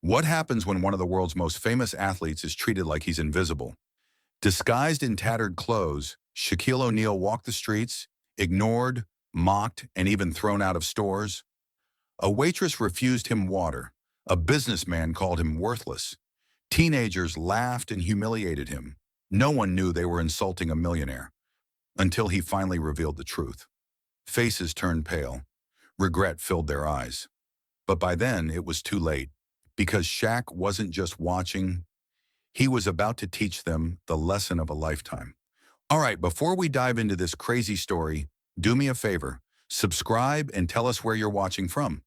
What happens when one of the world's most famous athletes is treated like he's invisible? Disguised in tattered clothes, Shaquille O'Neal walked the streets, ignored, mocked, and even thrown out of stores. A waitress refused him water. A businessman called him worthless. Teenagers laughed and humiliated him. No one knew they were insulting a millionaire until he finally revealed the truth. Faces turned pale. Regret filled their eyes. But by then, it was too late, because Shaq wasn't just watching, he was about to teach them the lesson of a lifetime. All right, before we dive into this crazy story, do me a favor, subscribe and tell us where you're watching from.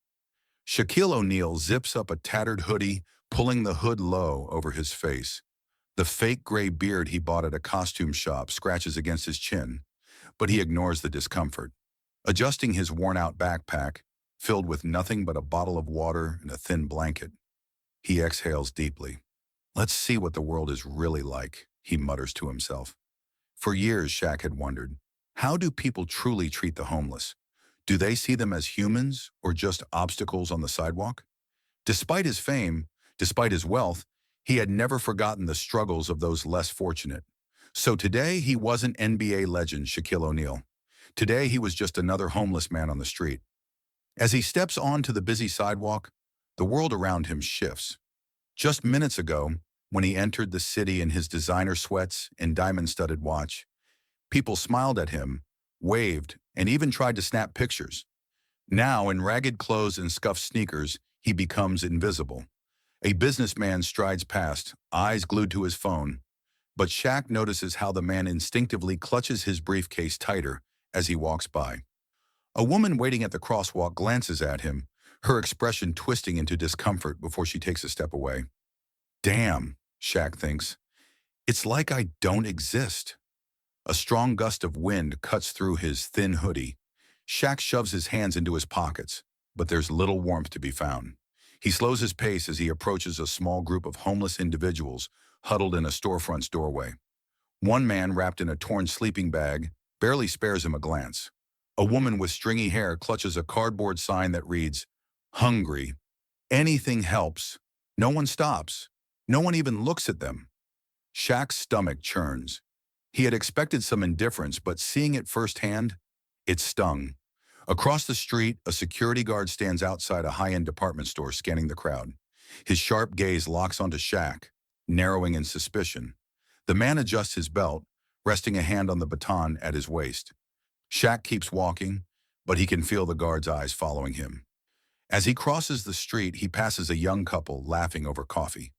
Shaquille O'Neal zips up a tattered hoodie, pulling the hood low over his face. The fake gray beard he bought at a costume shop scratches against his chin, but he ignores the discomfort. Adjusting his worn-out backpack, filled with nothing but a bottle of water and a thin blanket, he exhales deeply. Let's see what the world is really like, he mutters to himself. For years, Shaq had wondered, how do people truly treat the homeless? Do they see them as humans or just obstacles on the sidewalk? Despite his fame, despite his wealth, he had never forgotten the struggles of those less fortunate. So today, he wasn't NBA legend Shaquille O'Neal. Today, he was just another homeless man on the street. As he steps onto the busy sidewalk, the world around him shifts. Just minutes ago, when he entered the city in his designer sweats and diamond-studded watch, people smiled at him, waved, and even tried to snap pictures. Now, in ragged clothes and scuffed sneakers, he becomes invisible. A businessman strides past, eyes glued to his phone, but Shaq notices how the man instinctively clutches his briefcase tighter as he walks by. A woman waiting at the crosswalk glances at him, her expression twisting into discomfort before she takes a step away. Damn, Shaq thinks. It's like I don't exist. A strong gust of wind cuts through his thin hoodie. Shaq shoves his hands into his pockets, but there's little warmth to be found. He slows his pace as he approaches a small group of homeless individuals huddled in a storefront's doorway. One man, wrapped in a torn sleeping bag, barely spares him a glance. A woman with stringy hair clutches a cardboard sign that reads, "Hungry. Anything helps." No one stops. No one even looks at them. Shaq's stomach churns. He had expected some indifference, but seeing it firsthand, it stung. Across the street, a security guard stands outside a high-end department store scanning the crowd. His sharp gaze locks onto Shaq, narrowing in suspicion. The man adjusts his belt, resting a hand on the baton at his waist. Shaq keeps walking, but he can feel the guard's eyes following him. As he crosses the street, he passes a young couple laughing over coffee.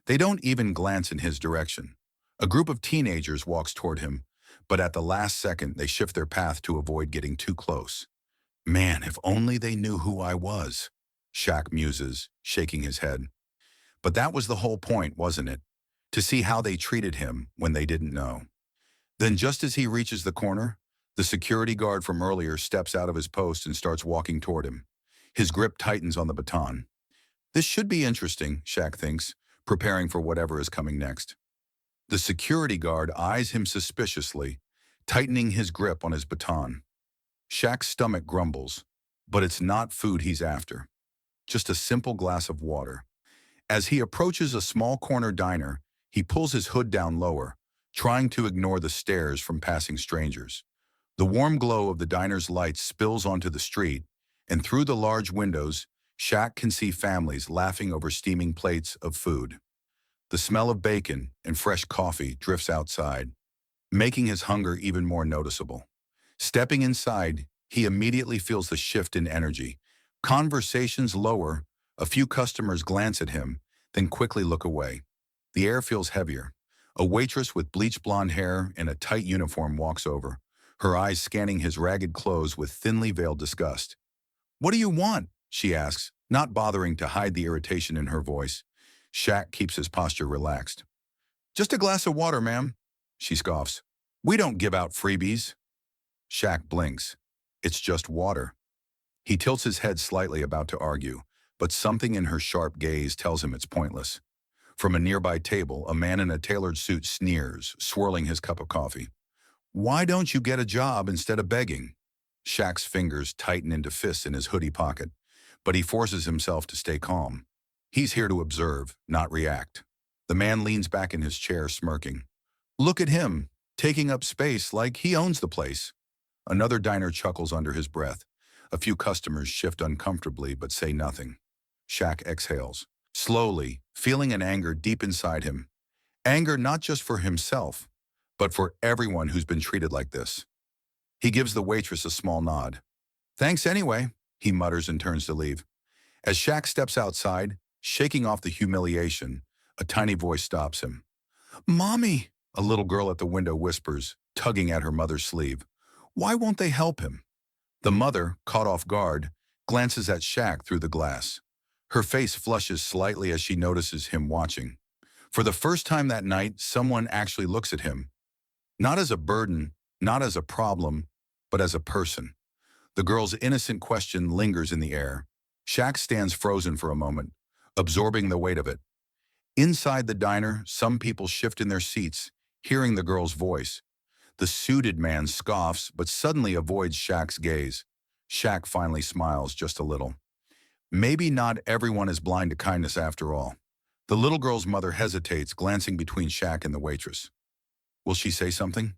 They don't even glance in his direction. A group of teenagers walks toward him, but at the last second, they shift their path to avoid getting too close. Man, if only they knew who I was, Shaq muses, shaking his head. But that was the whole point, wasn't it? To see how they treated him when they didn't know. Then just as he reaches the corner, the security guard from earlier steps out of his post and starts walking toward him. His grip tightens on the baton. This should be interesting, Shaq thinks, preparing for whatever is coming next. The security guard eyes him suspiciously, tightening his grip on his baton. Shaq's stomach grumbles, but it's not food he's after. Just a simple glass of water. As he approaches a small corner diner, he pulls his hood down lower, trying to ignore the stares from passing strangers. The warm glow of the diner's lights spills onto the street, and through the large windows, Shaq can see families laughing over steaming plates of food. The smell of bacon and fresh coffee drifts outside, making his hunger even more noticeable. Stepping inside, he immediately feels the shift in energy. Conversations lower, a few customers glance at him, then quickly look away. The air feels heavier. A waitress with bleached blonde hair and a tight uniform walks over, her eyes scanning his ragged clothes with thinly veiled disgust. "What do you want?" she asks, not bothering to hide the irritation in her voice. Shaq keeps his posture relaxed. "Just a glass of water, ma'am," she scoffs. "We don't give out freebies." Shaq blinks. It's just water. He tilts his head slightly, about to argue, but something in her sharp gaze tells him it's pointless. From a nearby table, a man in a tailored suit sneers, swirling his cup of coffee. "Why don't you get a job instead of begging?" Shaq's fingers tighten into fists in his hoodie pocket, but he forces himself to stay calm. He's here to observe, not react. The man leans back in his chair, smirking. Look at him, taking up space like he owns the place. Another diner chuckles under his breath. A few customers shift uncomfortably but say nothing. Shaq exhales, slowly, feeling an anger deep inside him. Anger not just for himself, but for everyone who's been treated like this. He gives the waitress a small nod. Thanks anyway, he mutters and turns to leave. As Shaq steps outside, shaking off the humiliation, a tiny voice stops him. Mommy, a little girl at the window whispers, tugging at her mother's sleeve. Why won't they help him? The mother, caught off guard, glances at Shaq through the glass. Her face flushes slightly as she notices him watching. For the first time that night, someone actually looks at him. Not as a burden, not as a problem, but as a person. The girl's innocent question lingers in the air. Shaq stands frozen for a moment, absorbing the weight of it. Inside the diner, some people shift in their seats, hearing the girl's voice. The suited man scoffs, but suddenly avoids Shaq's gaze. Shaq finally smiles just a little. Maybe not everyone is blind to kindness after all. The little girl's mother hesitates, glancing between Shaq and the waitress. Will she say something?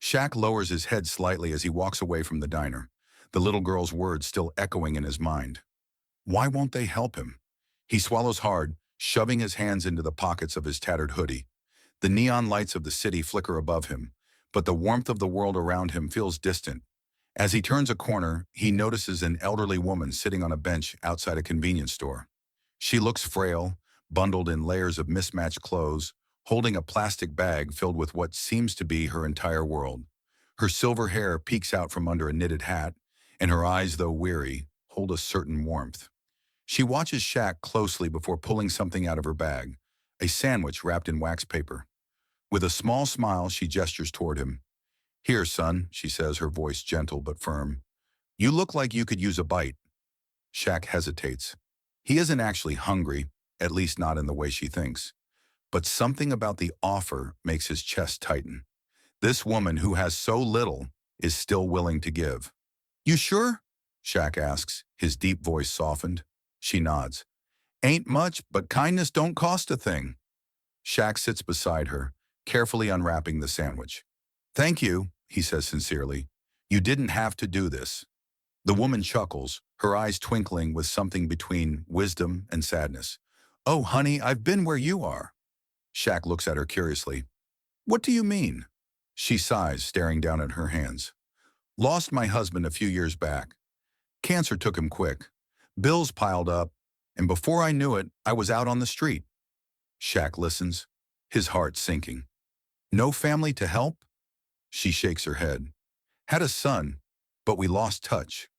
Shaq lowers his head slightly as he walks away from the diner, the little girl's words still echoing in his mind. Why won't they help him? He swallows hard, shoving his hands into the pockets of his tattered hoodie. The neon lights of the city flicker above him, but the warmth of the world around him feels distant. As he turns a corner, he notices an elderly woman sitting on a bench outside a convenience store. She looks frail, bundled in layers of mismatched clothes, holding a plastic bag filled with what seems to be her entire world. Her silver hair peeks out from under a knitted hat, and her eyes, though weary, hold a certain warmth. She watches Shaq closely before pulling something out of her bag, a sandwich wrapped in wax paper. With a small smile, she gestures toward him. Here, son, she says, her voice gentle but firm. You look like you could use a bite. Shaq hesitates. He isn't actually hungry, at least not in the way she thinks. But something about the offer makes his chest tighten. This woman who has so little is still willing to give. You sure? Shaq asks, his deep voice softened. She nods. Ain't much, but kindness don't cost a thing. Shaq sits beside her, carefully unwrapping the sandwich. Thank you, he says sincerely. You didn't have to do this. The woman chuckles, her eyes twinkling with something between wisdom and sadness. Oh, honey, I've been where you are. Shaq looks at her curiously. What do you mean? She sighs, staring down at her hands. Lost my husband a few years back. Cancer took him quick. Bills piled up, and before I knew it, I was out on the street. Shaq listens, his heart sinking. No family to help? She shakes her head. Had a son, but we lost touch.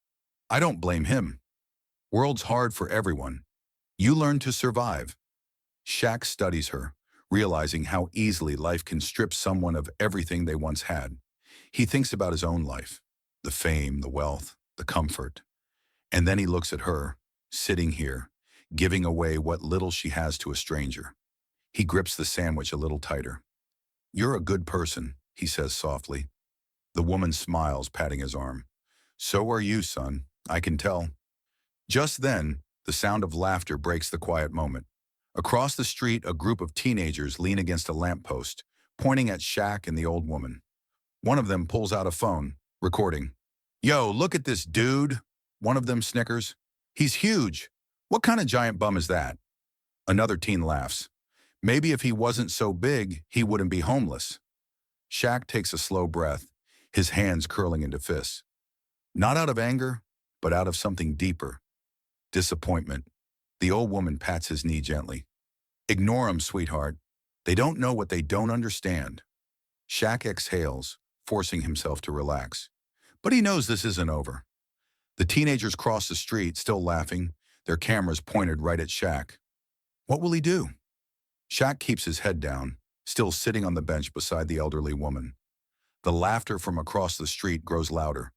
I don't blame him. World's hard for everyone. You learn to survive. Shaq studies her, realizing how easily life can strip someone of everything they once had. He thinks about his own life, the fame, the wealth, the comfort. And then he looks at her, sitting here, giving away what little she has to a stranger. He grips the sandwich a little tighter. You're a good person, he says softly. The woman smiles, patting his arm. So are you, son, I can tell. Just then, the sound of laughter breaks the quiet moment. Across the street, a group of teenagers lean against a lamppost, pointing at Shaq and the old woman. One of them pulls out a phone, recording. Yo, look at this dude, one of them snickers. He's huge. What kind of giant bum is that? Another teen laughs. Maybe if he wasn't so big, he wouldn't be homeless. Shaq takes a slow breath, his hands curling into fists. Not out of anger, but out of something deeper. Disappointment. The old woman pats his knee gently. Ignore 'em, sweetheart. They don't know what they don't understand. Shaq exhales, forcing himself to relax. But he knows this isn't over. The teenagers cross the street, still laughing, their cameras pointed right at Shaq. What will he do? Shaq keeps his head down, still sitting on the bench beside the elderly woman. The laughter from across the street grows louder.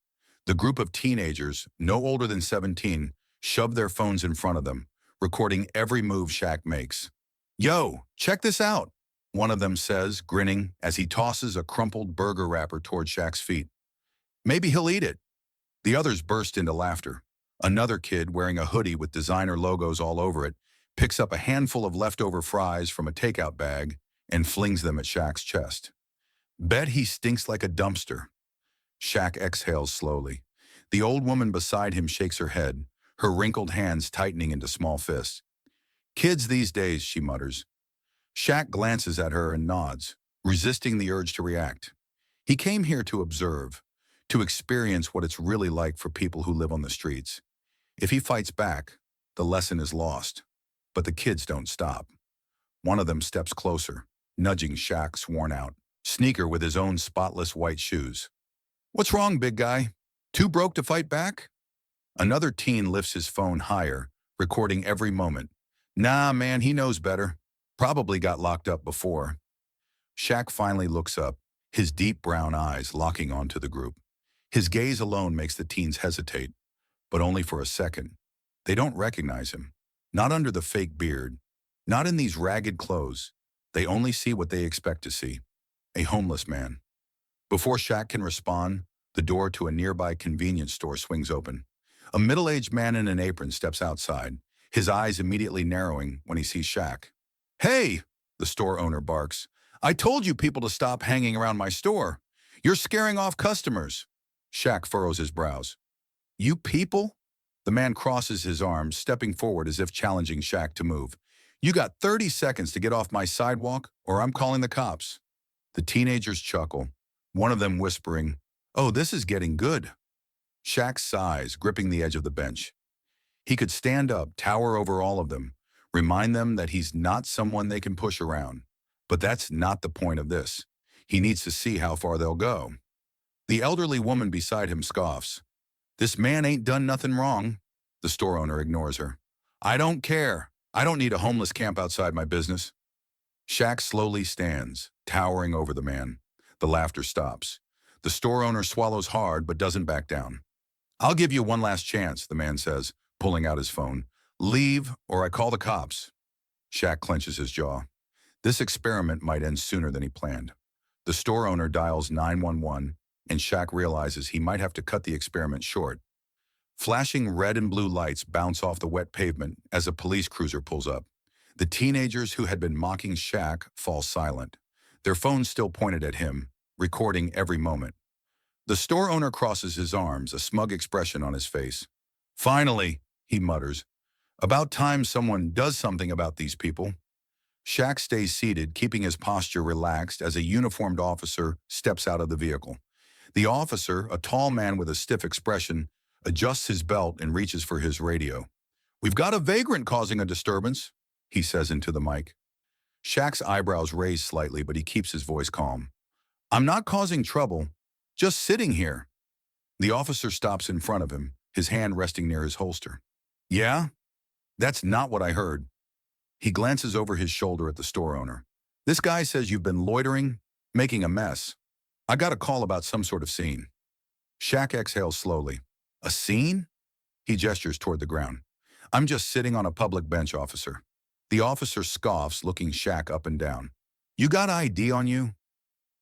The group of teenagers, no older than 17, shove their phones in front of them, recording every move Shaq makes. Yo, check this out, one of them says, grinning as he tosses a crumpled burger wrapper toward Shaq's feet. Maybe he'll eat it. The others burst into laughter. Another kid, wearing a hoodie with designer logos all over it, picks up a handful of leftover fries from a takeout bag, and flings them at Shaq's chest. Bet he stinks like a dumpster. Shaq exhales slowly. The old woman beside him shakes her head, her wrinkled hands tightening into small fists. Kids these days, she mutters. Shaq glances at her and nods, resisting the urge to react. He came here to observe, to experience what it's really like for people who live on the streets. If he fights back, the lesson is lost. But the kids don't stop. One of them steps closer, nudging Shaq's worn-out sneaker with his own spotless white shoes. What's wrong, big guy? Too broke to fight back? Another teen lifts his phone higher, recording every moment. Nah, man, he knows better. Probably got locked up before. Shaq finally looks up, his deep brown eyes locking onto the group. His gaze alone makes the teens hesitate, but only for a second. They don't recognize him. Not under the fake beard, not in these ragged clothes. They only see what they expect to see. A homeless man. Before Shaq can respond, the door to a nearby convenience store swings open. A middle-aged man in an apron steps outside, his eyes immediately narrowing when he sees Shaq. Hey, the store owner barks. I told you people to stop hanging around my store. You're scaring off customers. Shaq furrows his brows. You people? The man crosses his arms, stepping forward as if challenging Shaq to move. You got 30 seconds to get off my sidewalk, or I'm calling the cops. The teenagers chuckle, one of them whispering, Oh, this is getting good. Shaq sighs, gripping the edge of the bench. He could stand up, tower over all of them, remind them that he's not someone they can push around. But that's not the point of this. He needs to see how far they'll go. The elderly woman beside him scoffs. This man ain't done nothing wrong. The store owner ignores her. I don't care. I don't need a homeless camp outside my business. Shaq slowly stands, towering over the man. The laughter stops. The store owner swallows hard but doesn't back down. I'll give you one last chance, the man says, pulling out his phone. Leave or I call the cops. Shaq clenches his jaw. This experiment might end sooner than he planned. The store owner dials 911, and Shaq realizes he might have to cut the experiment short. Flashing red and blue lights bounce off the wet pavement as a police cruiser pulls up. The teenagers who had been mocking Shaq fall silent, their phones still pointed at him, recording every moment. The store owner crosses his arms, a smug expression on his face. Finally, he mutters. About time someone does something about these people. Shaq stays seated, keeping his posture relaxed as a uniformed officer steps out of the vehicle. The officer, a tall man with a stiff expression, adjusts his belt and reaches for his radio. We've got a vagrant causing a disturbance, he says into the mic. Shaq's eyebrows raise slightly, but he keeps his voice calm. I'm not causing trouble, just sitting here. The officer stops in front of him, his hand resting near his holster. Yeah? That's not what I heard. He glances over his shoulder at the store owner. This guy says you've been loitering, making a mess. I got a call about some sort of scene. Shaq exhales slowly. A scene? He gestures toward the ground. I'm just sitting on a public bench, officer. The officer scoffs, looking Shaq up and down. You got ID on you?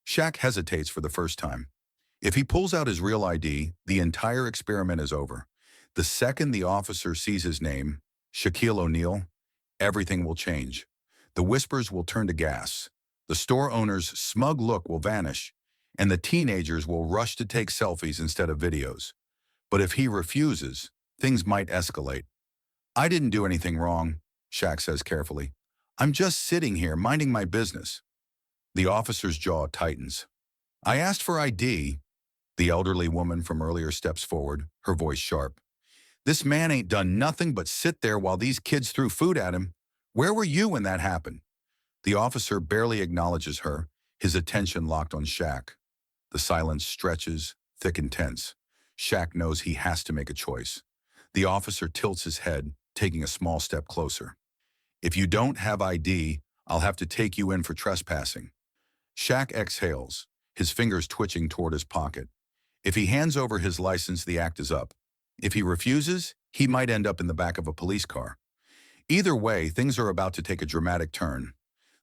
Shaq hesitates for the first time. If he pulls out his real ID, the entire experiment is over. The second the officer sees his name, Shaquille O'Neal, everything will change. The whispers will turn to gas. The store owner's smug look will vanish, and the teenagers will rush to take selfies instead of videos. But if he refuses, things might escalate. I didn't do anything wrong, Shaq says carefully. I'm just sitting here minding my business. The officer's jaw tightens. I asked for ID. The elderly woman from earlier steps forward, her voice sharp. This man ain't done nothing but sit there while these kids threw food at him. Where were you when that happened? The officer barely acknowledges her, his attention locked on Shaq. The silence stretches, thick and tense. Shaq knows he has to make a choice. The officer tilts his head, taking a small step closer. If you don't have ID, I'll have to take you in for trespassing. Shaq exhales, his fingers twitching toward his pocket. If he hands over his license, the act is up. If he refuses, he might end up in the back of a police car. Either way, things are about to take a dramatic turn.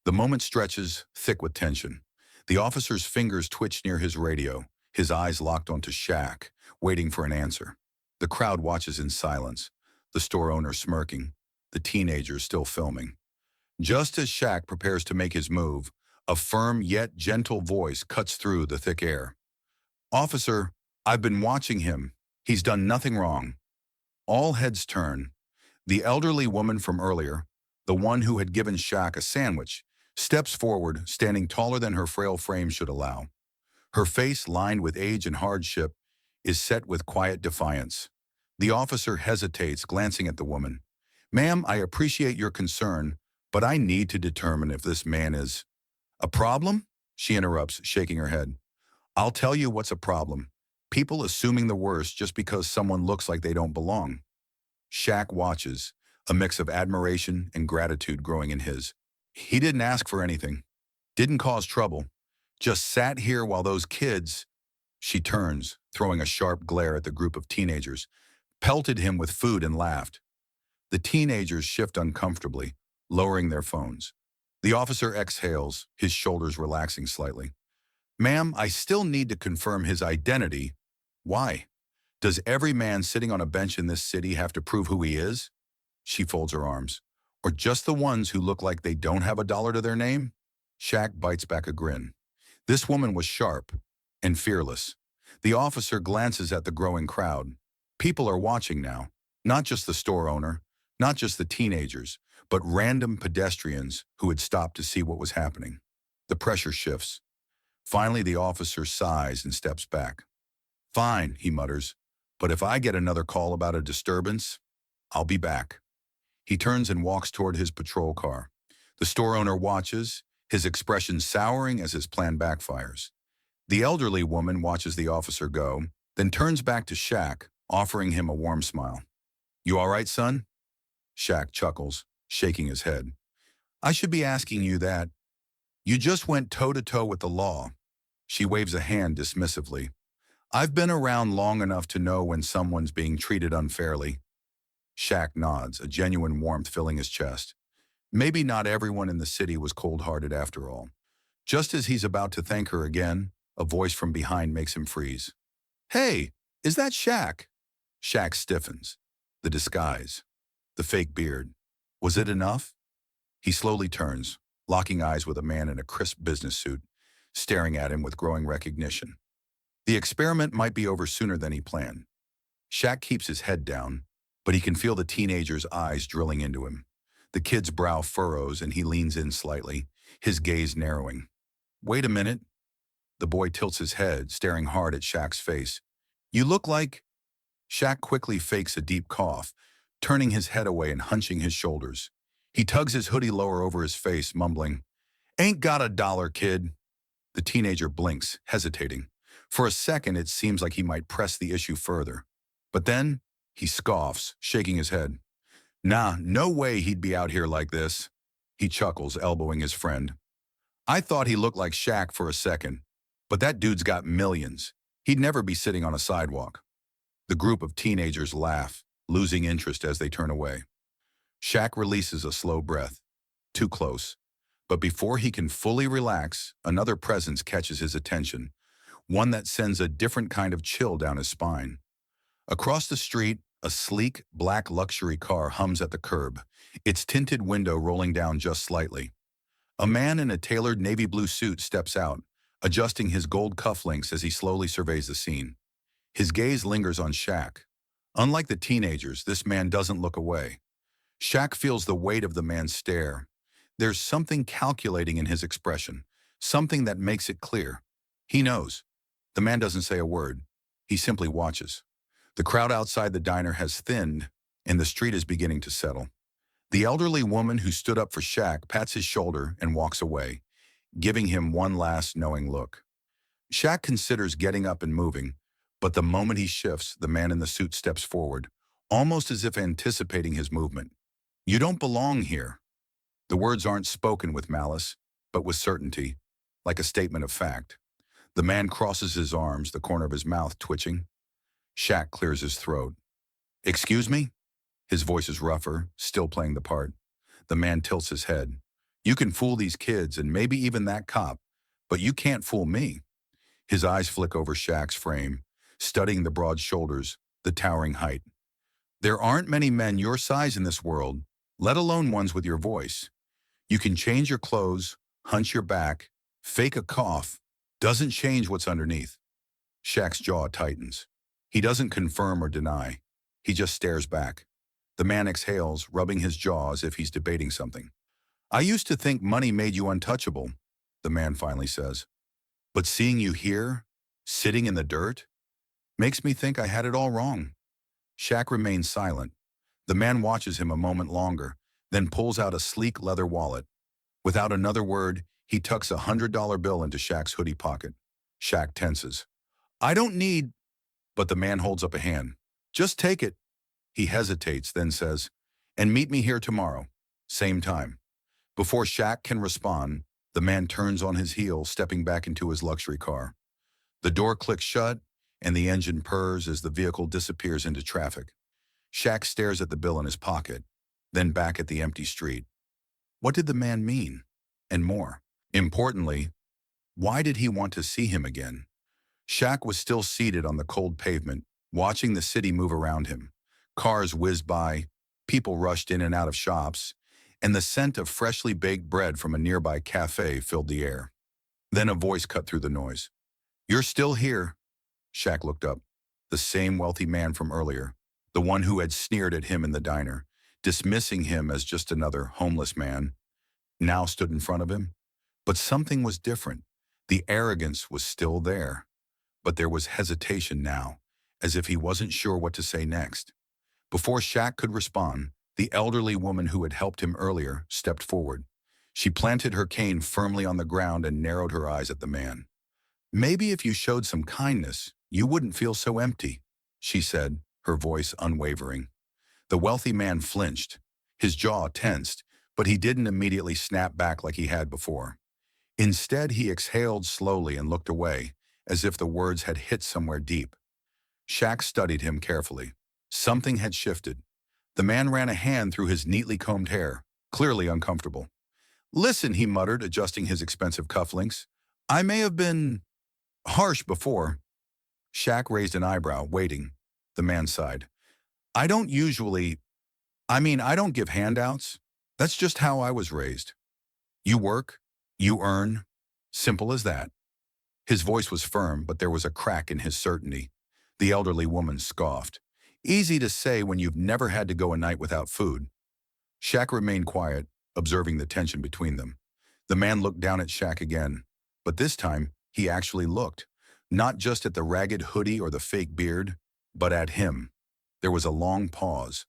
The moment stretches, thick with tension. The officer's fingers twitch near his radio, his eyes locked onto Shaq, waiting for an answer. The crowd watches in silence, the store owner smirking, the teenagers still filming. Just as Shaq prepares to make his move, a firm yet gentle voice cuts through the thick air. "Officer, I've been watching him. He's done nothing wrong." All heads turn. The elderly woman from earlier, the one who had given Shaq a sandwich, steps forward, standing taller than her frail frame should allow. Her face, lined with age and hardship, is set with quiet defiance. The officer hesitates, glancing at the woman. "Ma'am, I appreciate your concern, but I need to determine if this man is—" "A problem?" she interrupts, shaking her head. "I'll tell you what's a problem. People assuming the worst just because someone looks like they don't belong." Shaq watches, a mix of admiration and gratitude growing in his. He didn't ask for anything, didn't cause trouble, just sat here while those kids— She turns, throwing a sharp glare at the group of teenagers, pelted him with food and laughed. The teenagers shift uncomfortably, lowering their phones. The officer exhales, his shoulders relaxing slightly. "Ma'am, I still need to confirm his identity." "Why? Does every man sitting on a bench in this city have to prove who he is?" She folds her arms. "Or just the ones who look like they don't have a dollar to their name?" Shaq bites back a grin. This woman was sharp and fearless. The officer glances at the growing crowd. People are watching now, not just the store owner, not just the teenagers, but random pedestrians who had stopped to see what was happening. The pressure shifts. Finally, the officer sighs and steps back. "Fine," he mutters, "but if I get another call about a disturbance, I'll be back." He turns and walks toward his patrol car. The store owner watches, his expression souring as his plan backfires. The elderly woman watches the officer go, then turns back to Shaq, offering him a warm smile. "You all right, son?" Shaq chuckles, shaking his head. "I should be asking you that. You just went toe-to-toe with the law." She waves a hand dismissively. "I've been around long enough to know when someone's being treated unfairly." Shaq nods, a genuine warmth filling his chest. Maybe not everyone in the city was cold-hearted after all. Just as he's about to thank her again, a voice from behind makes him freeze. "Hey, is that Shaq?" Shaq stiffens. The disguise. The fake beard. Was it enough? He slowly turns, locking eyes with a man in a crisp business suit, staring at him with growing recognition. The experiment might be over sooner than he planned. Shaq keeps his head down, but he can feel the teenager's eyes drilling into him. The kid's brow furrows and he leans in slightly, his gaze narrowing. "Wait a minute." The boy tilts his head, staring hard at Shaq's face. "You look like—" Shaq quickly fakes a deep cough, turning his head away and hunching his shoulders. He tugs his hoodie lower over his face, mumbling, "Ain't got a dollar, kid." The teenager blinks, hesitating. For a second, it seems like he might press the issue further. But then, he scoffs, shaking his head. "Nah, no way he'd be out here like this." He chuckles, elbowing his friend. "I thought he looked like Shaq for a second, but that dude's got millions. He'd never be sitting on a sidewalk." The group of teenagers laugh, losing interest as they turn away. Shaq releases a slow breath. Too close. But before he can fully relax, another presence catches his attention, one that sends a different kind of chill down his spine. Across the street, a sleek, black luxury car hums at the curb, its tinted window rolling down just slightly. A man in a tailored navy blue suit steps out, adjusting his gold cufflinks as he slowly surveys the scene. His gaze lingers on Shaq. Unlike the teenagers, this man doesn't look away. Shaq feels the weight of the man's stare. There's something calculating in his expression, something that makes it clear. He knows. The man doesn't say a word. He simply watches. The crowd outside the diner has thinned, and the street is beginning to settle. The elderly woman who stood up for Shaq pats his shoulder and walks away, giving him one last knowing look. Shaq considers getting up and moving, but the moment he shifts, the man in the suit steps forward, almost as if anticipating his movement. "You don't belong here." The words aren't spoken with malice, but with certainty, like a statement of fact. The man crosses his arms, the corner of his mouth twitching. Shaq clears his throat. "Excuse me?" His voice is rougher, still playing the part. The man tilts his head. "You can fool these kids and maybe even that cop, but you can't fool me." His eyes flick over Shaq's frame, studying the broad shoulders, the towering height. "There aren't many men your size in this world, let alone ones with your voice. You can change your clothes, hunch your back, fake a cough. Doesn't change what's underneath. Shaq's jaw tightens. He doesn't confirm or deny. He just stares back. The man exhales, rubbing his jaw as if he's debating something. I used to think money made you untouchable, the man finally says. But seeing you here, sitting in the dirt, makes me think I had it all wrong. Shaq remains silent. The man watches him a moment longer, then pulls out a sleek leather wallet. Without another word, he tucks a $100 bill into Shaq's hoodie pocket. Shaq tenses. I don't need, but the man holds up a hand. Just take it. He hesitates, then says, and meet me here tomorrow. Same time. Before Shaq can respond, the man turns on his heel, stepping back into his luxury car. The door clicks shut, and the engine purrs as the vehicle disappears into traffic. Shaq stares at the bill in his pocket, then back at the empty street. What did the man mean? And more. Importantly, why did he want to see him again? Shaq was still seated on the cold pavement, watching the city move around him. Cars whizzed by, people rushed in and out of shops, and the scent of freshly baked bread from a nearby cafe filled the air. Then a voice cut through the noise. You're still here. Shaq looked up. The same wealthy man from earlier, the one who had sneered at him in the diner, dismissing him as just another homeless man, now stood in front of him. But something was different. The arrogance was still there, but there was hesitation now, as if he wasn't sure what to say next. Before Shaq could respond, the elderly woman who had helped him earlier stepped forward. She planted her cane firmly on the ground and narrowed her eyes at the man. Maybe if you showed some kindness, you wouldn't feel so empty, she said, her voice unwavering. The wealthy man flinched. His jaw tensed, but he didn't immediately snap back like he had before. Instead, he exhaled slowly and looked away, as if the words had hit somewhere deep. Shaq studied him carefully. Something had shifted. The man ran a hand through his neatly combed hair, clearly uncomfortable. Listen, he muttered, adjusting his expensive cufflinks. I may have been harsh before. Shaq raised an eyebrow, waiting. The man sighed. I don't give handouts. That's just how I was raised. You work, you earn. Simple as that. His voice was firm, but there was a crack in his certainty. The elderly woman scoffed. Easy to say when you've never had to go a night without food. Shaq remained quiet, observing the tension between them. The man looked down at Shaq again, but this time he actually looked, not just at the ragged hoodie or the fake beard, but at him. There was a long pause.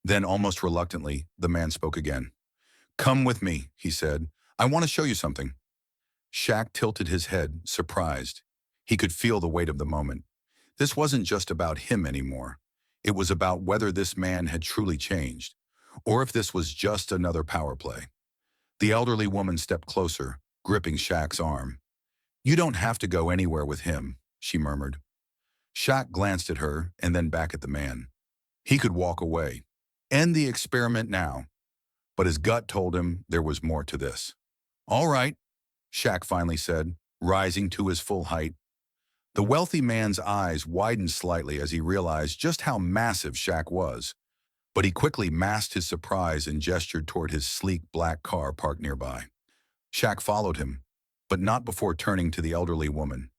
Then, almost reluctantly, the man spoke again. Come with me, he said. I want to show you something. Shaq tilted his head, surprised. He could feel the weight of the moment. This wasn't just about him anymore. It was about whether this man had truly changed, or if this was just another power play. The elderly woman stepped closer, gripping Shaq's arm. You don't have to go anywhere with him, she murmured. Shaq glanced at her and then back at the man. He could walk away, end the experiment now, but his gut told him there was more to this. All right, Shaq finally said, rising to his full height. The wealthy man's eyes widened slightly as he realized just how massive Shaq was, but he quickly masked his surprise and gestured toward his sleek black car parked nearby. Shaq followed him, but not before turning to the elderly woman.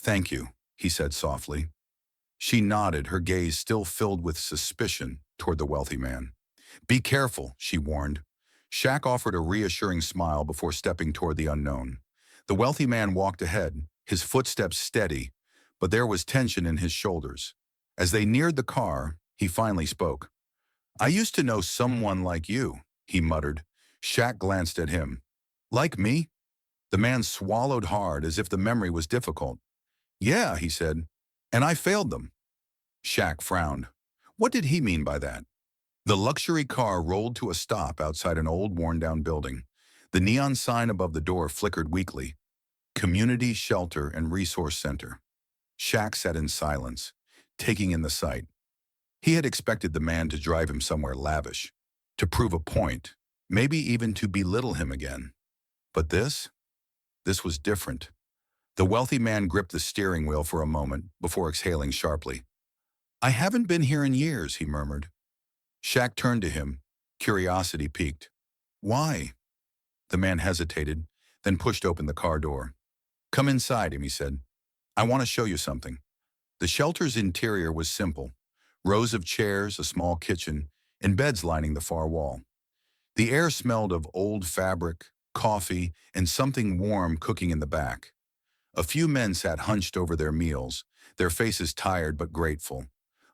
Thank you, he said softly. She nodded, her gaze still filled with suspicion toward the wealthy man. Be careful, she warned. Shaq offered a reassuring smile before stepping toward the unknown. The wealthy man walked ahead, his footsteps steady, but there was tension in his shoulders. As they neared the car, he finally spoke. I used to know someone like you, he muttered. Shaq glanced at him. Like me? The man swallowed hard as if the memory was difficult. Yeah, he said, and I failed them. Shaq frowned. What did he mean by that? The luxury car rolled to a stop outside an old, worn-down building. The neon sign above the door flickered weakly. Community Shelter and Resource Center. Shaq sat in silence, taking in the sight. He had expected the man to drive him somewhere lavish, to prove a point, maybe even to belittle him again. But this was different. The wealthy man gripped the steering wheel for a moment before exhaling sharply. I haven't been here in years, he murmured. Shaq turned to him, Curiosity piqued. Why? The man hesitated, then pushed open the car door. Come inside, he said. I want to show you something. The shelter's interior was simple. Rows of chairs, a small kitchen, and beds lining the far wall. The air smelled of old fabric, coffee, and something warm cooking in the back. A few men sat hunched over their meals, their faces tired but grateful.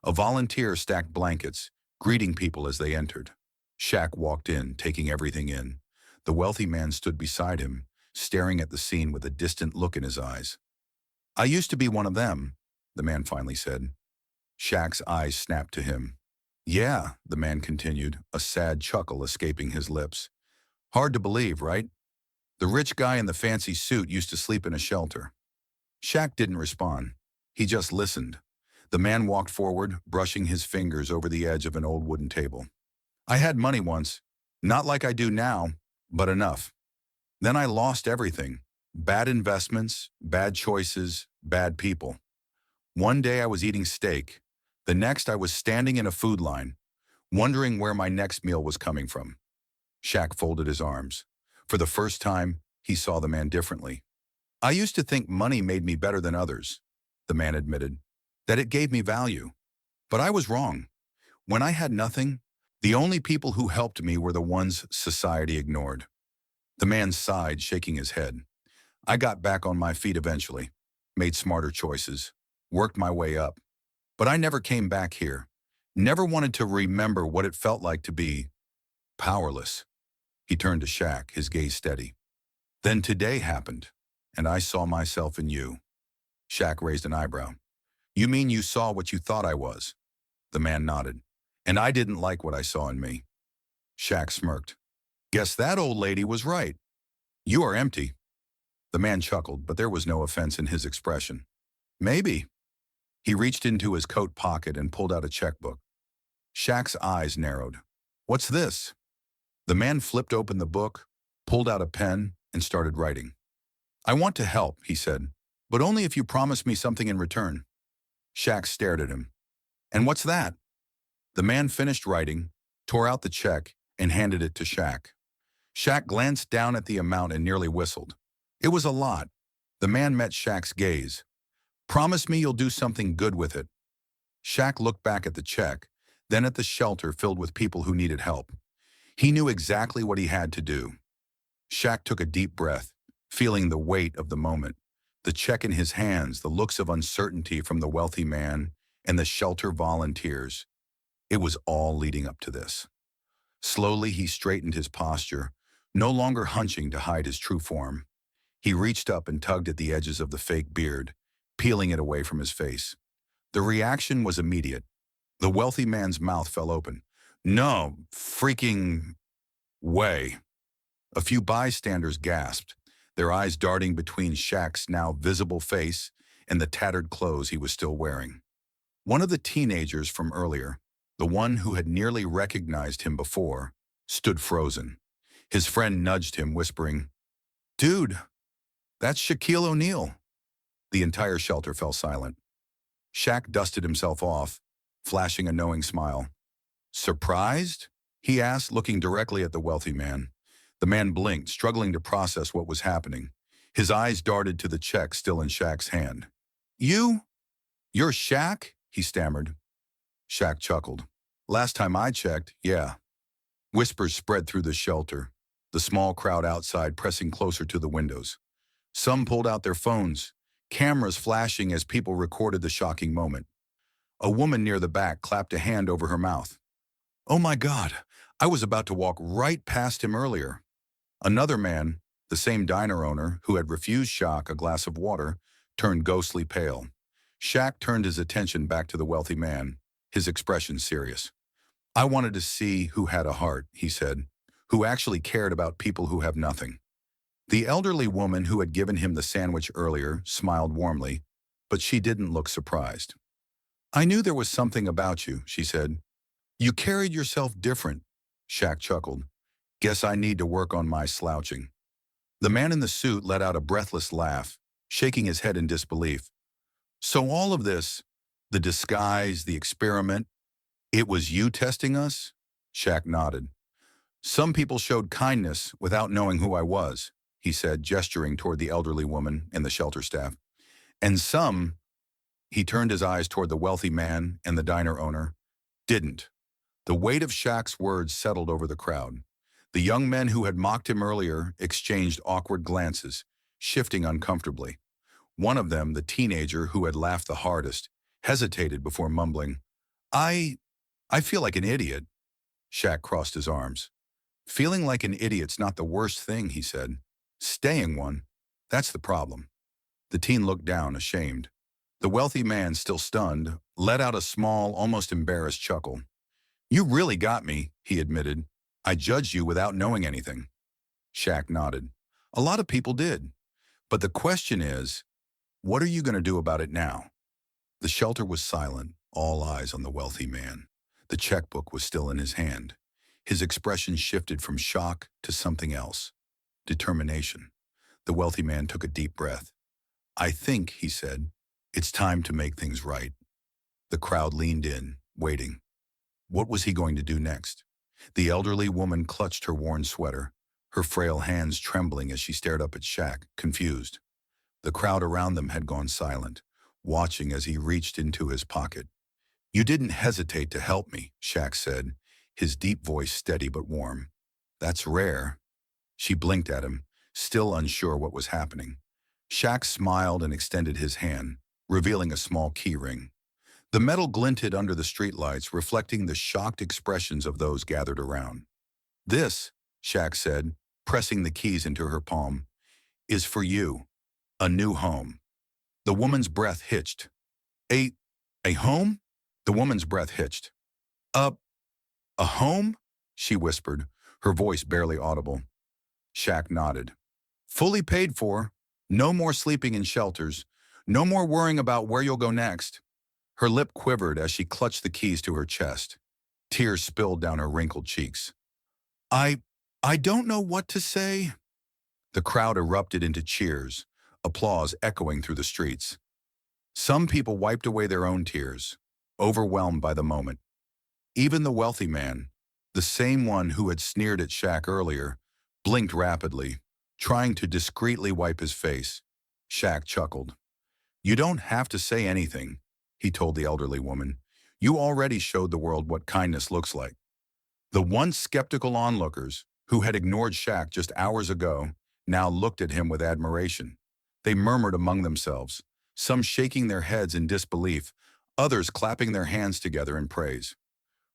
A volunteer stacked blankets, greeting people as they entered. Shaq walked in, taking everything in. The wealthy man stood beside him, staring at the scene with a distant look in his eyes. I used to be one of them, the man finally said. Shaq's eyes snapped to him. Yeah, the man continued, a sad chuckle escaping his lips. Hard to believe, right? The rich guy in the fancy suit used to sleep in a shelter. Shaq didn't respond. He just listened. The man walked forward, brushing his fingers over the edge of an old wooden table. I had money once. Not like I do now, but enough. Then I lost everything. Bad investments, bad choices, bad people. One day I was eating steak. The next I was standing in a food line, wondering where my next meal was coming from. Shaq folded his arms. For the first time, he saw the man differently. I used to think money made me better than others, the man admitted, that it gave me value. But I was wrong. When I had nothing, the only people who helped me were the ones society ignored. The man sighed, shaking his head. I got back on my feet eventually, made smarter choices, worked my way up. But I never came back here, never wanted to remember what it felt like to be powerless. He turned to Shaq, his gaze steady. Then today happened, and I saw myself in you. Shaq raised an eyebrow. You mean you saw what you thought I was? The man nodded. And I didn't like what I saw in me. Shaq smirked. Guess that old lady was right. You are empty. The man chuckled, but there was no offense in his expression. Maybe. He reached into his coat pocket and pulled out a checkbook. Shaq's eyes narrowed. What's this? The man flipped open the book, pulled out a pen, and started writing. I want to help, he said, but only if you promise me something in return. Shaq stared at him. And what's that? The man finished writing, tore out the check, and handed it to Shaq. Shaq glanced down at the amount and nearly whistled. It was a lot. The man met Shaq's gaze. Promise me you'll do something good with it. Shaq looked back at the check, then at the shelter filled with people who needed help. He knew exactly what he had to do. Shaq took a deep breath, feeling the weight of the moment. The check in his hands, the looks of uncertainty from the wealthy man, and the shelter volunteers. It was all leading up to this. Slowly, he straightened his posture, no longer hunching to hide his true form. He reached up and tugged at the edges of the fake beard, peeling it away from his face. The reaction was immediate. The wealthy man's mouth fell open. No freaking way. A few bystanders gasped, their eyes darting between Shaq's now visible face and the tattered clothes he was still wearing. One of the teenagers from earlier, the one who had nearly recognized him before, stood frozen. His friend nudged him, whispering, Dude, that's Shaquille O'Neal. The entire shelter fell silent. Shaq dusted himself off, flashing a knowing smile. Surprised? He asked, looking directly at the wealthy man. The man blinked, struggling to process what was happening. His eyes darted to the check still in Shaq's hand. You're Shaq? He stammered. Shaq chuckled. Last time I checked, yeah. Whispers spread through the shelter, the small crowd outside pressing closer to the windows. Some pulled out their phones, cameras flashing as people recorded the shocking moment. A woman near the back clapped a hand over her mouth. Oh my God, I was about to walk right past him earlier. Another man, the same diner owner who had refused Shaq a glass of water, turned ghostly pale. Shaq turned his attention back to the wealthy man, his expression serious. I wanted to see who had a heart, he said, who actually cared about people who have nothing. The elderly woman who had given him the sandwich earlier smiled warmly, but she didn't look surprised. I knew there was something about you, she said. You carried yourself different, Shaq chuckled. Guess I need to work on my slouching. The man in the suit let out a breathless laugh, shaking his head in disbelief. So all of this, the disguise, the experiment, it was you testing us? Shaq nodded. Some people showed kindness without knowing who I was, he said, gesturing toward the elderly woman and the shelter staff. And some, he turned his eyes toward the wealthy man and the diner owner, didn't. The weight of Shaq's words settled over the crowd. The young men who had mocked him earlier exchanged awkward glances, shifting uncomfortably. One of them, the teenager who had laughed the hardest, hesitated before mumbling, I, I feel like an idiot. Shaq crossed his arms. Feeling like an idiot's not the worst thing, he said. Staying one, that's the problem. The teen looked down, ashamed. The wealthy man, still stunned, let out a small, almost embarrassed chuckle. You really got me, he admitted. I judged you without knowing anything. Shaq nodded. A lot of people did. But the question is, what are you going to do about it now? The shelter was silent, all eyes on the wealthy man. The checkbook was still in his hand. His expression shifted from shock to something else. Determination. The wealthy man took a deep breath. I think, he said, it's time to make things right. The crowd leaned in, waiting. What was he going to do next? The elderly woman clutched her worn sweater, her frail hands trembling as she stared up at Shaq, confused. The crowd around them had gone silent, watching as he reached into his pocket. You didn't hesitate to help me, Shaq said, his deep voice steady but warm. That's rare. She blinked at him, still unsure what was happening. Shaq smiled and extended his hand, revealing a small key ring. The metal glinted under the streetlights, reflecting the shocked expressions of those gathered around. This, Shaq said, pressing the keys into her palm, is for you. A new home. The woman's breath hitched. A home? The woman's breath hitched. A home? She whispered, her voice barely audible. Shaq nodded. Fully paid for. No more sleeping in shelters. No more worrying about where you'll go next. Her lip quivered as she clutched the keys to her chest. Tears spilled down her wrinkled cheeks. I don't know what to say. The crowd erupted into cheers, applause echoing through the streets. Some people wiped away their own tears, overwhelmed by the moment. Even the wealthy man, the same one who had sneered at Shaq earlier, blinked rapidly, trying to discreetly wipe his face. Shaq chuckled. You don't have to say anything, he told the elderly woman. You already showed the world what kindness looks like. The once skeptical onlookers, who had ignored Shaq just hours ago, now looked at him with admiration. They murmured among themselves, some shaking their heads in disbelief, others clapping their hands together in praise.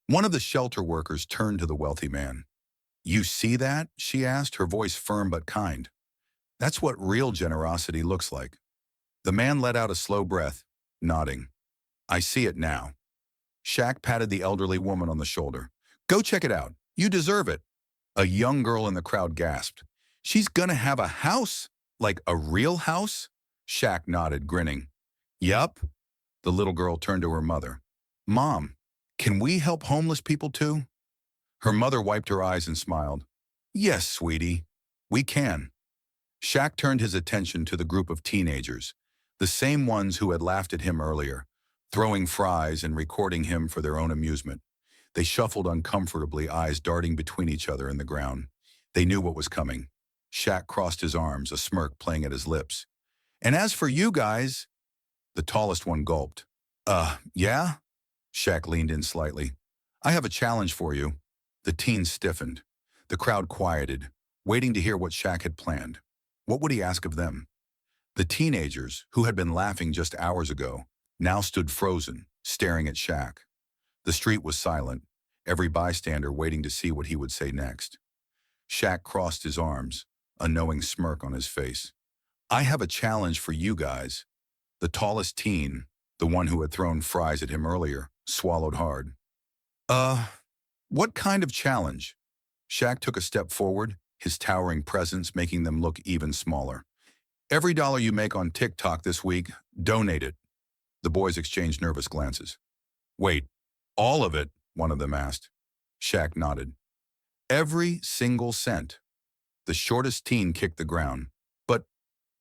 One of the shelter workers turned to the wealthy man. You see that? She asked, her voice firm but kind. That's what real generosity looks like. The man let out a slow breath, nodding. I see it now. Shaq patted the elderly woman on the shoulder. Go check it out. You deserve it. A young girl in the crowd gasped. She's gonna have a house? Like a real house? Shaq nodded, grinning. Yup. The little girl turned to her mother. Mom, can we help homeless people too? Her mother wiped her eyes and smiled. Yes, sweetie, we can. Shaq turned his attention to the group of teenagers, the same ones who had laughed at him earlier, throwing fries and recording him for their own amusement. They shuffled uncomfortably, eyes darting between each other and the ground. They knew what was coming. Shaq crossed his arms, a smirk playing at his lips. And as for you guys, the tallest one gulped. Yeah? Shaq leaned in slightly. I have a challenge for you. The teens stiffened. The crowd quieted, waiting to hear what Shaq had planned. What would he ask of them? The teenagers, who had been laughing just hours ago, now stood frozen, staring at Shaq. The street was silent, every bystander waiting to see what he would say next. Shaq crossed his arms, a knowing smirk on his face. I have a challenge for you guys. The tallest teen, the one who had thrown fries at him earlier, swallowed hard. What kind of challenge? Shaq took a step forward, his towering presence making them look even smaller. Every dollar you make on TikTok this week, donate it. The boys exchanged nervous glances. Wait, all of it? One of them asked. Shaq nodded. Every single cent. The shortest teen kicked the ground. But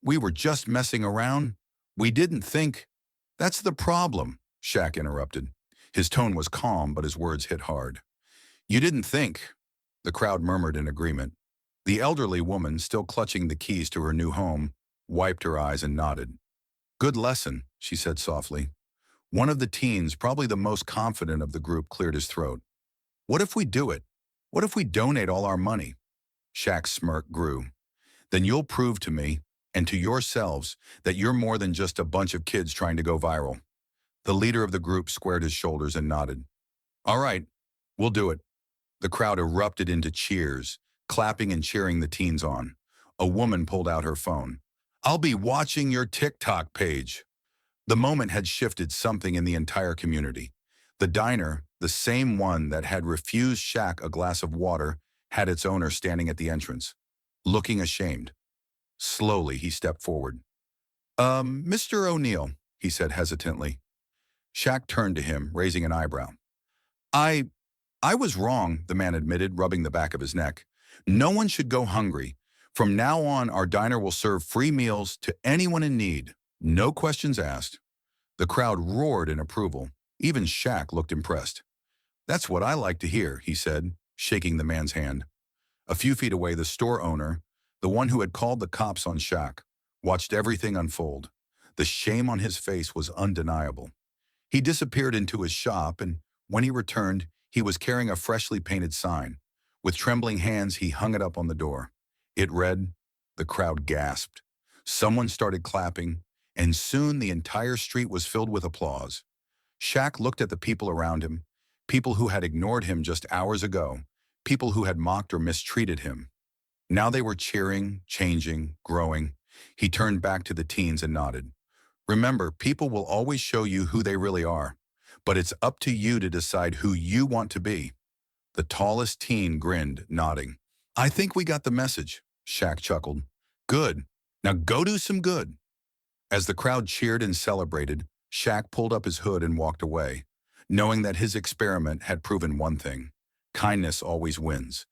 we were just messing around. We didn't think. That's the problem, Shaq interrupted. His tone was calm, but his words hit hard. You didn't think. The crowd murmured in agreement. The elderly woman, still clutching the keys to her new home, wiped her eyes and nodded. Good lesson, she said softly. One of the teens, probably the most confident of the group, cleared his throat. What if we do it? What if we donate all our money? Shaq's smirk grew. Then you'll prove to me, and to yourselves, that you're more than just a bunch of kids trying to go viral. The leader of the group squared his shoulders and nodded. All right, we'll do it. The crowd erupted into cheers, clapping and cheering the teens on. A woman pulled out her phone. I'll be watching your TikTok page. The moment had shifted something in the entire community. The diner, the same one that had refused Shaq a glass of water, had its owner standing at the entrance, looking ashamed. Slowly, he stepped forward. Mr. O'Neal, he said hesitantly. Shaq turned to him, raising an eyebrow. I was wrong, the man admitted, rubbing the back of his neck. No one should go hungry. From now on, our diner will serve free meals to anyone in need. No questions asked. The crowd roared in approval. Even Shaq looked impressed. That's what I like to hear, he said, shaking the man's hand. A few feet away, the store owner, the one who had called the cops on Shaq, watched everything unfold. The shame on his face was undeniable. He disappeared into his shop, and when he returned, he was carrying a freshly painted sign. With trembling hands, he hung it up on the door. It read, the crowd gasped. Someone started clapping, and soon the entire street was filled with applause. Shaq looked at the people around him, people who had ignored him just hours ago, people who had mocked or mistreated him. Now they were cheering, changing, growing. He turned back to the teens and nodded. Remember, people will always show you who they really are, but it's up to you to decide who you want to be. The tallest teen grinned, nodding. I think we got the message, Shaq chuckled. Good. Now go do some good. As the crowd cheered and celebrated, Shaq pulled up his hood and walked away, knowing that his experiment had proven one thing. Kindness always wins.